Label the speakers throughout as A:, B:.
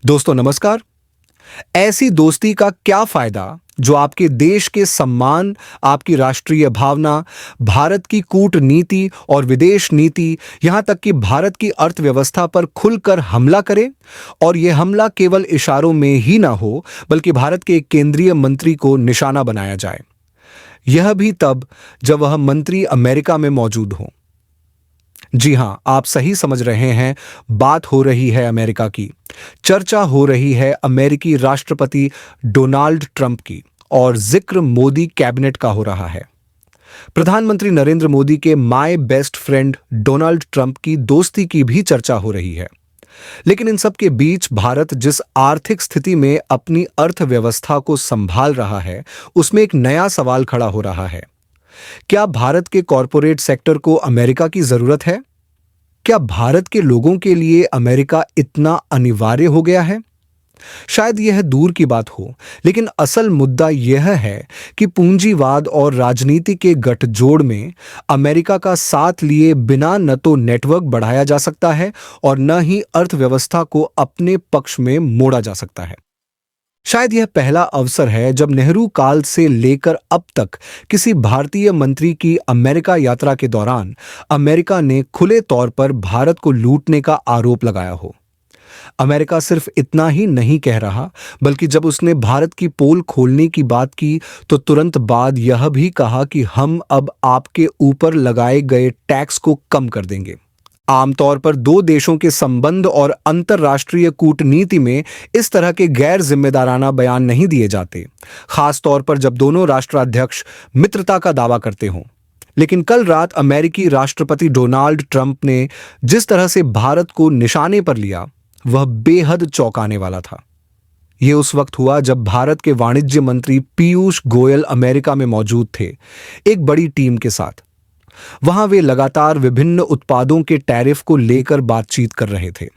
A: दोस्तों नमस्कार। ऐसी दोस्ती का क्या फायदा जो आपके देश के सम्मान, आपकी राष्ट्रीय भावना, भारत की कूटनीति और विदेश नीति, यहां तक कि भारत की अर्थव्यवस्था पर खुलकर हमला करे और यह हमला केवल इशारों में ही ना हो, बल्कि भारत के एक केंद्रीय मंत्री को निशाना बनाया जाए। यह भी तब जब वह मंत्री अमेरिका में मौजूद हो। जी हां, आप सही समझ रहे हैं। बात हो रही है अमेरिका की। चर्चा हो रही है अमेरिकी राष्ट्रपति डोनाल्ड ट्रंप की और जिक्र मोदी कैबिनेट का हो रहा है। प्रधानमंत्री नरेंद्र मोदी के my best friend Donald Trump की दोस्ती की भी चर्चा हो रही है। लेकिन इन सब के बीच भारत जिस आर्थिक स्थिति में अपनी अर्थव्यवस्था को संभाल रहा है, उसमें एक नया सवाल खड़ा हो रहा है। क्या भारत के कॉरपोरेट सेक्टर को अमेरिका की जरूरत है? क्या भारत के लोगों के लिए अमेरिका इतना अनिवार्य हो गया है? शायद यह दूर की बात हो, लेकिन असल मुद्दा यह है कि पूंजीवाद और राजनीति के गठजोड़ में अमेरिका का साथ लिए बिना न तो नेटवर्क बढ़ाया जा सकता है और न ही अर्थव्यवस्था को अपने पक्ष में मोड़ा जा सकता है। शायद यह पहला अवसर है जब नेहरू काल से लेकर अब तक किसी भारतीय मंत्री की अमेरिका यात्रा के दौरान अमेरिका ने खुले तौर पर भारत को लूटने का आरोप लगाया हो। अमेरिका सिर्फ इतना ही नहीं कह रहा, बल्कि जब उसने भारत की पोल खोलने की बात की तो तुरंत बाद यह भी कहा कि हम अब आपके ऊपर लगाए गए टैक्स को कम कर देंगे। आमतौर पर दो देशों के संबंध और अंतर्राष्ट्रीय कूटनीति में इस तरह के गैर जिम्मेदाराना बयान नहीं दिए जाते, खास तौर पर जब दोनों राष्ट्राध्यक्ष मित्रता का दावा करते हों। लेकिन कल रात अमेरिकी राष्ट्रपति डोनाल्ड ट्रंप ने जिस तरह से भारत को निशाने पर लिया, वह बेहद चौंकाने वाला था। यह उस वक्त हुआ जब भारत के वाणिज्य मंत्री पीयूष गोयल अमेरिका में मौजूद थे, एक बड़ी टीम के साथ। वहां वे लगातार विभिन्न उत्पादों के टैरिफ को लेकर बातचीत कर रहे थे।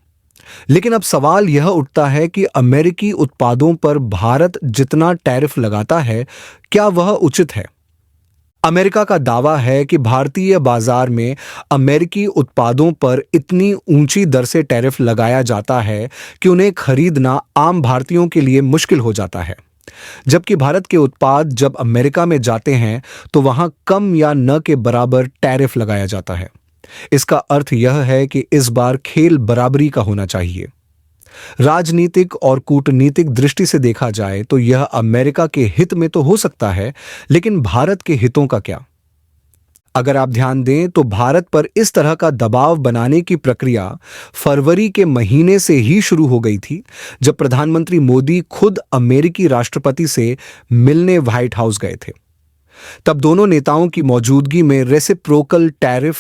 A: लेकिन अब सवाल यह उठता है कि अमेरिकी उत्पादों पर भारत जितना टैरिफ लगाता है, क्या वह उचित है? अमेरिका का दावा है कि भारतीय बाजार में अमेरिकी उत्पादों पर इतनी ऊंची दर से टैरिफ लगाया जाता है कि उन्हें खरीदना आम भारतीयों के लिए मुश्किल हो जाता है। जबकि भारत के उत्पाद जब अमेरिका में जाते हैं तो वहां कम या न के बराबर टैरिफ लगाया जाता है। इसका अर्थ यह है कि इस बार खेल बराबरी का होना चाहिए। राजनीतिक और कूटनीतिक दृष्टि से देखा जाए तो यह अमेरिका के हित में तो हो सकता है, लेकिन भारत के हितों का क्या? अगर आप ध्यान दें तो भारत पर इस तरह का दबाव बनाने की प्रक्रिया फरवरी के महीने से ही शुरू हो गई थी, जब प्रधानमंत्री मोदी खुद अमेरिकी राष्ट्रपति से मिलने व्हाइट हाउस गए थे। तब दोनों नेताओं की मौजूदगी में रेसिप्रोकल टैरिफ,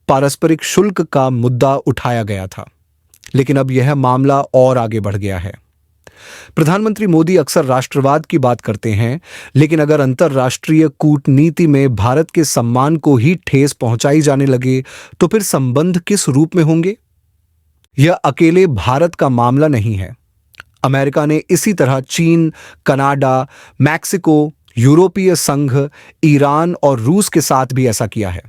A: पारस्परिक शुल्क का मुद्दा उठाया गया था। लेकिन अब यह मामला और आगे बढ़ गया है। प्रधानमंत्री मोदी अक्सर राष्ट्रवाद की बात करते हैं, लेकिन अगर अंतर्राष्ट्रीय कूटनीति में भारत के सम्मान को ही ठेस पहुंचाई जाने लगे तो फिर संबंध किस रूप में होंगे? यह अकेले भारत का मामला नहीं है। अमेरिका ने इसी तरह चीन, कनाडा, मैक्सिको, यूरोपीय संघ, ईरान और रूस के साथ भी ऐसा किया है।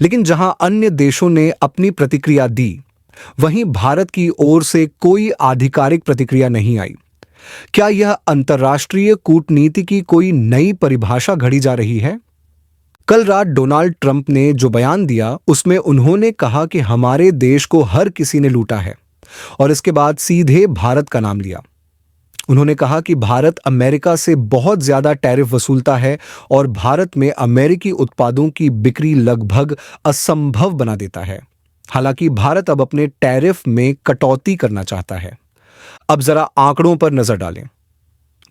A: लेकिन जहां अन्य देशों ने अपनी प्रतिक्रिया दी, वहीं भारत की ओर से कोई आधिकारिक प्रतिक्रिया नहीं आई। क्या यह अंतर्राष्ट्रीय कूटनीति की कोई नई परिभाषा घड़ी जा रही है? कल रात डोनाल्ड ट्रंप ने जो बयान दिया, उसमें उन्होंने कहा कि हमारे देश को हर किसी ने लूटा है, और इसके बाद सीधे भारत का नाम लिया। उन्होंने कहा कि भारत अमेरिका से बहुत ज्यादा टैरिफ वसूलता है और भारत में अमेरिकी उत्पादों की बिक्री लगभग असंभव बना देता है। हालांकि भारत अब अपने टैरिफ में कटौती करना चाहता है। अब जरा आंकड़ों पर नजर डालें।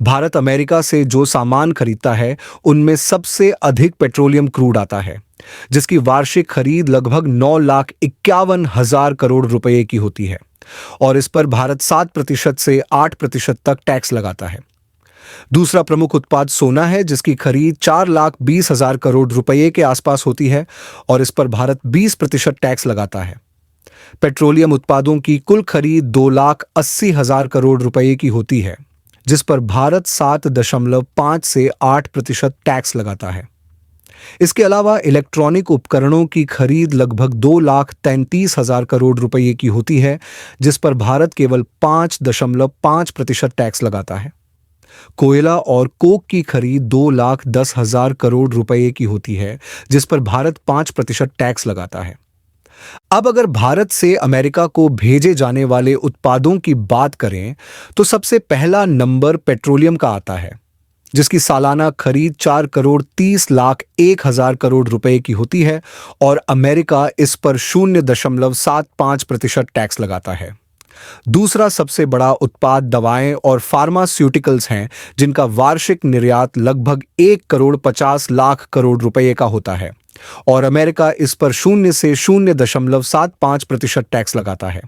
A: भारत अमेरिका से जो सामान खरीदता है, उनमें सबसे अधिक पेट्रोलियम क्रूड आता है, जिसकी वार्षिक खरीद लगभग 9,51,000 करोड़ रुपए की होती है, और इस पर भारत 7% से 8% तक टैक्स लगाता है। दूसरा प्रमुख उत्पाद सोना है, जिसकी खरीद 4,20,000 करोड़ रुपए के आसपास होती है, और इस पर भारत 20% टैक्स लगाता है। पेट्रोलियम उत्पादों की कुल खरीद 2,80,000 करोड़ रुपए की होती है, जिस पर भारत 7.5 से 8% टैक्स लगाता है। इसके अलावा इलेक्ट्रॉनिक उपकरणों की खरीद लगभग 2,33,000 करोड़ रुपए की होती है, जिस पर भारत केवल 5.5% टैक्स लगाता है। कोयला और कोक की खरीद 2,10,000 करोड़ रुपए की होती है, जिस पर भारत 5% टैक्स लगाता है। अब अगर भारत से अमेरिका को भेजे जाने वाले उत्पादों की बात करें, तो सबसे पहला नंबर पेट्रोलियम का आता है, जिसकी सालाना खरीद 4,30,01,000 करोड़ रुपए की होती है और अमेरिका इस पर 0.75% टैक्स लगाता है। दूसरा सबसे बड़ा उत्पाद दवाएं और फार्मास्यूटिकल्स हैं, जिनका वार्षिक निर्यात लगभग 1,50,00,00,000 रुपए का होता है और अमेरिका इस पर 0 से 0.75% टैक्स लगाता है।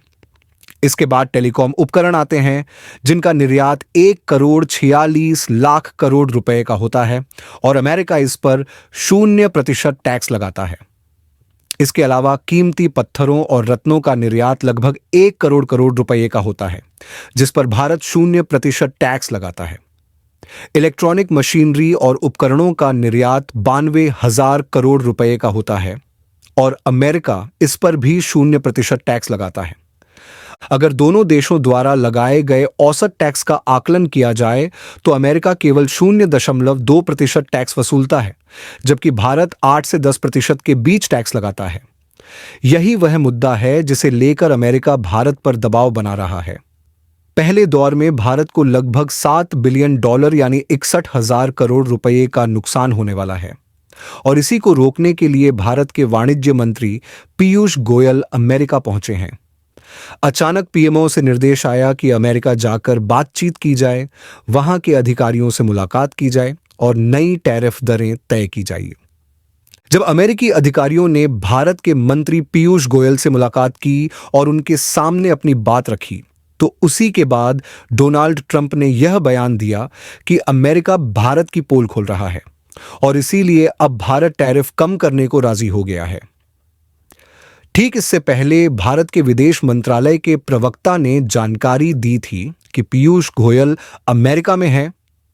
A: इसके बाद टेलीकॉम उपकरण आते हैं, जिनका निर्यात 1,46,00,000 रुपए का होता है और अमेरिका इस पर 0% टैक्स लगाता है। इसके अलावा कीमती पत्थरों और रत्नों का निर्यात लगभग 1 करोड़ रुपए का होता है, जिस पर भारत 0% टैक्स लगाता है। इलेक्ट्रॉनिक मशीनरी और उपकरणों का निर्यात 92,000 करोड़ रुपए का होता है और अमेरिका इस पर भी 0% टैक्स लगाता है। अगर दोनों देशों द्वारा लगाए गए औसत टैक्स का आकलन किया जाए, तो अमेरिका केवल 0.2% टैक्स वसूलता है, जबकि भारत 8 से 10% के बीच टैक्स लगाता है। यही वह मुद्दा है जिसे लेकर अमेरिका भारत पर दबाव बना रहा है। पहले दौर में भारत को लगभग $7 बिलियन यानी 61,000 करोड़ रुपए का नुकसान होने वाला है और इसी को रोकने के लिए भारत के वाणिज्य मंत्री पीयूष गोयल अमेरिका पहुंचे हैं। अचानक पीएमओ से निर्देश आया कि अमेरिका जाकर बातचीत की जाए, वहां के अधिकारियों से मुलाकात की जाए और नई टैरिफ दरें तय की जाए। जब अमेरिकी अधिकारियों ने भारत के मंत्री पीयूष गोयल से मुलाकात की और उनके सामने अपनी बात रखी, तो उसी के बाद डोनाल्ड ट्रंप ने यह बयान दिया कि अमेरिका भारत की पोल खोल रहा है और इसीलिए अब भारत टैरिफ कम करने को राजी हो गया है। ठीक इससे पहले भारत के विदेश मंत्रालय के प्रवक्ता ने जानकारी दी थी कि पीयूष गोयल अमेरिका में हैं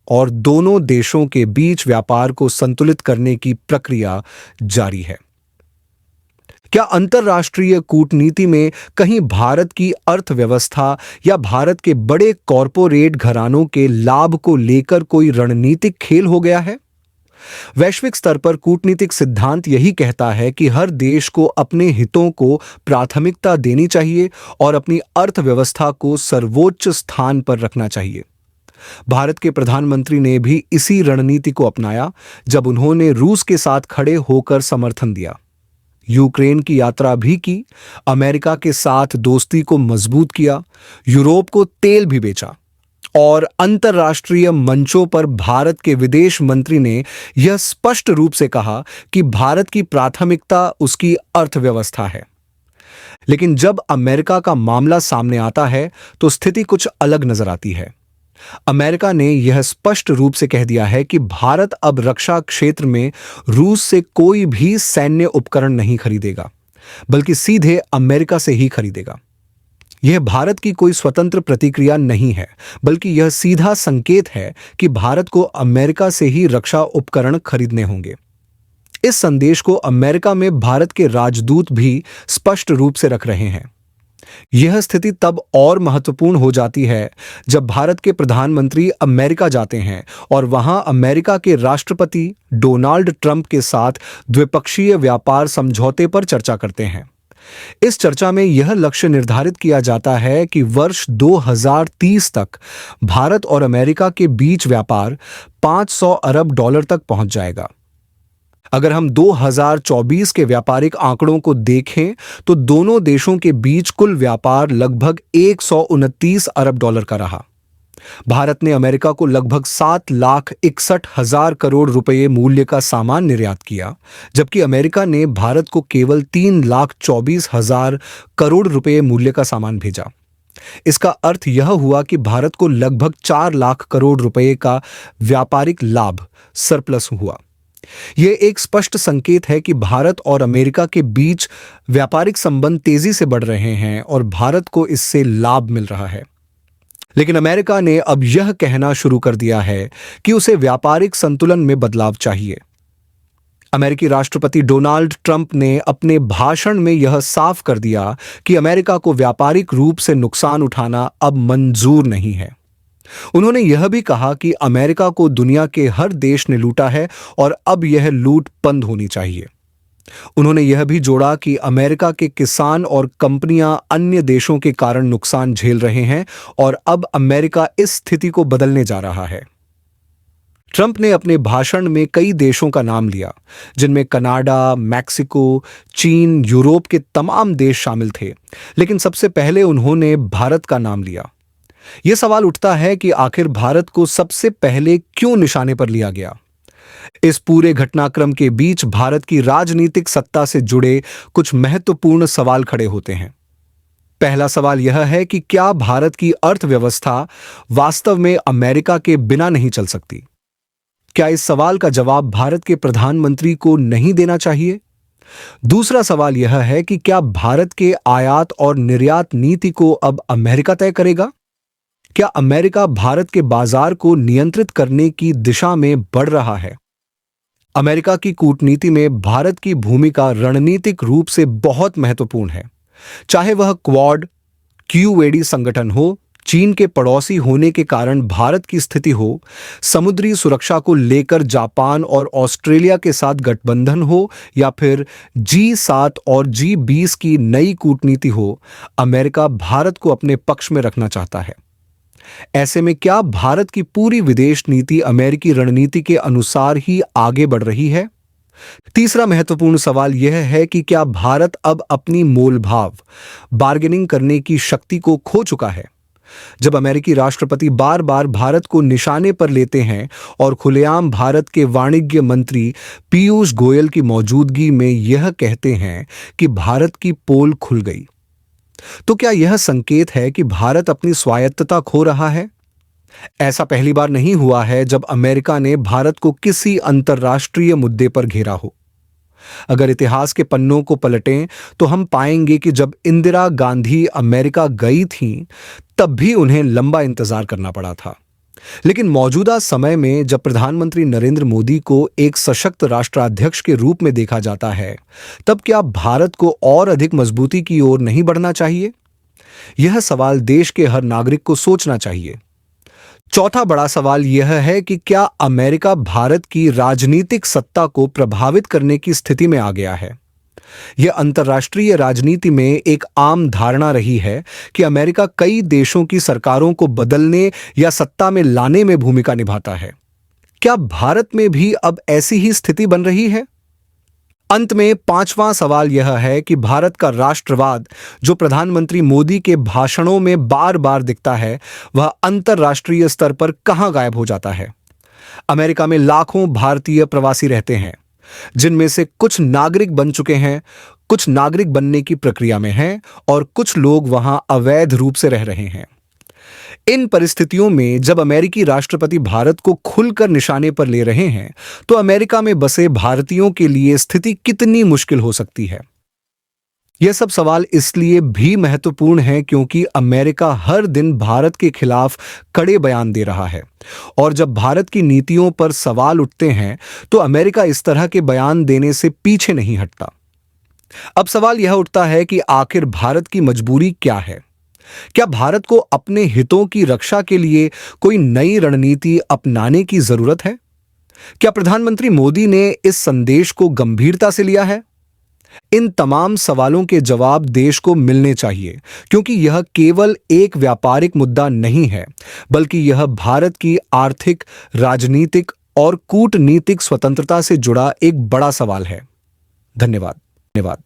A: और दोनों देशों के बीच व्यापार को संतुलित करने की प्रक्रिया जारी है। क्या अंतर्राष्ट्रीय कूटनीति में कहीं भारत की अर्थव्यवस्था या भारत के बड़े कॉरपोरेट घरानों के लाभ को लेकर कोई रणनीतिक खेल हो गया है? वैश्विक स्तर पर कूटनीतिक सिद्धांत यही कहता है कि हर देश को अपने हितों को प्राथमिकता देनी चाहिए और अपनी अर्थव्यवस्था को सर्वोच्च स्थान पर रखना चाहिए। भारत के प्रधानमंत्री ने भी इसी रणनीति को अपनाया जब उन्होंने रूस के साथ खड़े होकर समर्थन दिया, यूक्रेन की यात्रा भी की, अमेरिका के साथ दोस्ती को मजबूत किया, यूरोप को तेल भी बेचा और अंतर्राष्ट्रीय मंचों पर भारत के विदेश मंत्री ने यह स्पष्ट रूप से कहा कि भारत की प्राथमिकता उसकी अर्थव्यवस्था है। लेकिन जब अमेरिका का मामला सामने आता है, तो स्थिति कुछ अलग नजर आती है। अमेरिका ने यह स्पष्ट रूप से कह दिया है कि भारत अब रक्षा क्षेत्र में रूस से कोई भी सैन्य उपकरण नहीं खरीदेगा, बल्कि सीधे अमेरिका से ही खरीदेगा। यह भारत की कोई स्वतंत्र प्रतिक्रिया नहीं है, बल्कि यह सीधा संकेत है कि भारत को अमेरिका से ही रक्षा उपकरण खरीदने होंगे। इस संदेश को अमेरिका में भारत के राजदूत भी स्पष्ट रूप से रख रहे हैं। यह स्थिति तब और महत्वपूर्ण हो जाती है जब भारत के प्रधानमंत्री अमेरिका जाते हैं और वहां अमेरिका के राष्ट्रपति डोनाल्ड ट्रंप के साथ द्विपक्षीय व्यापार समझौते पर चर्चा करते हैं। इस चर्चा में यह लक्ष्य निर्धारित किया जाता है कि वर्ष 2030 तक भारत और अमेरिका के बीच व्यापार $500 अरब तक पहुंच जाएगा। अगर हम 2024 के व्यापारिक आंकड़ों को देखें, तो दोनों देशों के बीच कुल व्यापार लगभग $129 अरब का रहा। भारत ने अमेरिका को लगभग 7,61,000 करोड़ रुपए मूल्य का सामान निर्यात किया, जबकि अमेरिका ने भारत को केवल 3,24,000 करोड़ रुपए मूल्य का सामान भेजा। इसका अर्थ यह हुआ कि भारत को लगभग 4 लाख करोड़ रुपए का व्यापारिक लाभ सरप्लस हुआ। यह एक स्पष्ट संकेत है कि भारत और अमेरिका के बीच व्यापारिक संबंध तेजी से बढ़ रहे हैं और भारत को इससे लाभ मिल रहा है। लेकिन अमेरिका ने अब यह कहना शुरू कर दिया है कि उसे व्यापारिक संतुलन में बदलाव चाहिए। अमेरिकी राष्ट्रपति डोनाल्ड ट्रंप ने अपने भाषण में यह साफ कर दिया कि अमेरिका को व्यापारिक रूप से नुकसान उठाना अब मंजूर नहीं है। उन्होंने यह भी कहा कि अमेरिका को दुनिया के हर देश ने लूटा है और अब यह लूट बंद होनी चाहिए। उन्होंने यह भी जोड़ा कि अमेरिका के किसान और कंपनियां अन्य देशों के कारण नुकसान झेल रहे हैं और अब अमेरिका इस स्थिति को बदलने जा रहा है। ट्रंप ने अपने भाषण में कई देशों का नाम लिया, जिनमें कनाडा, मैक्सिको, चीन, यूरोप के तमाम देश शामिल थे, लेकिन सबसे पहले उन्होंने भारत का नाम लिया। यह सवाल उठता है कि आखिर भारत को सबसे पहले क्यों निशाने पर लिया गया। इस पूरे घटनाक्रम के बीच भारत की राजनीतिक सत्ता से जुड़े कुछ महत्वपूर्ण सवाल खड़े होते हैं। पहला सवाल यह है कि क्या भारत की अर्थव्यवस्था वास्तव में अमेरिका के बिना नहीं चल सकती? क्या इस सवाल का जवाब भारत के प्रधानमंत्री को नहीं देना चाहिए? दूसरा सवाल यह है कि क्या भारत के आयात और निर्यात नीति को अब अमेरिका तय करेगा? क्या अमेरिका भारत के बाजार को नियंत्रित करने की दिशा में बढ़ रहा है? अमेरिका की कूटनीति में भारत की भूमिका रणनीतिक रूप से बहुत महत्वपूर्ण है। चाहे वह क्वाड, क्यूएडी संगठन हो, चीन के पड़ोसी होने के कारण भारत की स्थिति हो, समुद्री सुरक्षा को लेकर जापान और ऑस्ट्रेलिया के साथ गठबंधन हो, या फिर G7 और G20 की नई कूटनीति हो, अमेरिका भारत को अपने पक्ष में रखना चाहता है। ऐसे में क्या भारत की पूरी विदेश नीति अमेरिकी रणनीति के अनुसार ही आगे बढ़ रही है? तीसरा महत्वपूर्ण सवाल यह है कि क्या भारत अब अपनी मोलभाव, बार्गेनिंग करने की शक्ति को खो चुका है? जब अमेरिकी राष्ट्रपति बार बार भारत को निशाने पर लेते हैं और खुलेआम भारत के वाणिज्य मंत्री पीयूष गोयल की मौजूदगी में यह कहते हैं कि भारत की पोल खुल गई, तो क्या यह संकेत है कि भारत अपनी स्वायत्तता खो रहा है? ऐसा पहली बार नहीं हुआ है जब अमेरिका ने भारत को किसी अंतर्राष्ट्रीय मुद्दे पर घेरा हो। अगर इतिहास के पन्नों को पलटें तो हम पाएंगे कि जब इंदिरा गांधी अमेरिका गई थीं, तब भी उन्हें लंबा इंतजार करना पड़ा था। लेकिन मौजूदा समय में जब प्रधानमंत्री नरेंद्र मोदी को एक सशक्त राष्ट्राध्यक्ष के रूप में देखा जाता है, तब क्या भारत को और अधिक मजबूती की ओर नहीं बढ़ना चाहिए? यह सवाल देश के हर नागरिक को सोचना चाहिए। चौथा बड़ा सवाल यह है कि क्या अमेरिका भारत की राजनीतिक सत्ता को प्रभावित करने की स्थिति में आ गया है? यह अंतर्राष्ट्रीय राजनीति में एक आम धारणा रही है कि अमेरिका कई देशों की सरकारों को बदलने या सत्ता में लाने में भूमिका निभाता है। क्या भारत में भी अब ऐसी ही स्थिति बन रही है? अंत में पांचवां सवाल यह है कि भारत का राष्ट्रवाद, जो प्रधानमंत्री मोदी के भाषणों में बार बार दिखता है, वह अंतर्राष्ट्रीय स्तर पर कहां गायब हो जाता है? अमेरिका में लाखों भारतीय प्रवासी रहते हैं, जिनमें से कुछ नागरिक बन चुके हैं, कुछ नागरिक बनने की प्रक्रिया में हैं और कुछ लोग वहां अवैध रूप से रह रहे हैं। इन परिस्थितियों में जब अमेरिकी राष्ट्रपति भारत को खुलकर निशाने पर ले रहे हैं, तो अमेरिका में बसे भारतीयों के लिए स्थिति कितनी मुश्किल हो सकती है? यह सब सवाल इसलिए भी महत्वपूर्ण हैं क्योंकि अमेरिका हर दिन भारत के खिलाफ कड़े बयान दे रहा है, और जब भारत की नीतियों पर सवाल उठते हैं तो अमेरिका इस तरह के बयान देने से पीछे नहीं हटता। अब सवाल यह उठता है कि आखिर भारत की मजबूरी क्या है? क्या भारत को अपने हितों की रक्षा के लिए कोई नई रणनीति अपनाने की जरूरत है? क्या प्रधानमंत्री मोदी ने इस संदेश को गंभीरता से लिया है? इन तमाम सवालों के जवाब देश को मिलने चाहिए, क्योंकि यह केवल एक व्यापारिक मुद्दा नहीं है, बल्कि यह भारत की आर्थिक, राजनीतिक और कूटनीतिक स्वतंत्रता से जुड़ा एक बड़ा सवाल है। धन्यवाद।